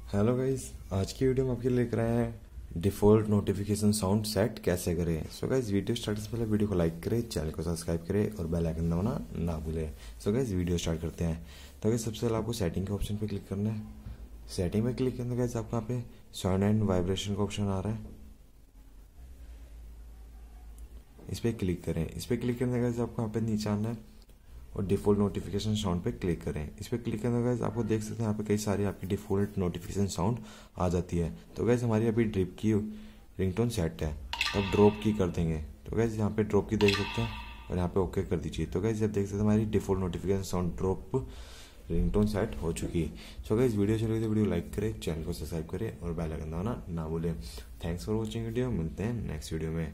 Hello guys, आज की video में आपके लिए लेकर आए हैं डिफ़ॉल्ट नोटिफिकेशन साउंड सेट कैसे करें। सो गाइस, वीडियो स्टार्ट से पहले वीडियो को लाइक करें, चैनल को सब्सक्राइब करें और बेल आइकन दबाना ना भूलें। सो गाइस, वीडियो स्टार्ट करते हैं। तो गाइस, सबसे पहले आपको सेटिंग के ऑप्शन पे क्लिक करना है। सेटिंग पे क्लिक करने के बाद आपको यहाँ पे साउंड एंड वाइब्रेशन का ऑप्शन आ रहा है, इस पर क्लिक करें। इस पर क्लिक करने के बाद आपको यहाँ पे नीचे आना है और डिफ़ॉल्ट नोटिफिकेशन साउंड पे क्लिक करें। इस पर क्लिक करने के बाद आपको देख सकते हैं यहाँ पे कई सारी आपकी डिफ़ॉल्ट नोटिफिकेशन साउंड आ जाती है। तो गैस हमारी अभी ड्रिप की रिंगटोन सेट है, तो अब ड्रॉप की कर देंगे। तो गैस यहाँ पे ड्रॉप की देख सकते हैं और यहाँ पे ओके कर दीजिए। तो गैस जब देख सकते हैं हमारी default notification sound drop ringtone set हो चुकी है। सो गाइस, वीडियो चल रही तो वीडियो लाइक करें, चैनल को सब्सक्राइब करें और बेल आइकन दबाना ना भूलें। थैंक्स फॉर वॉचिंग वीडियो, मिलते हैं नेक्स्ट वीडियो में।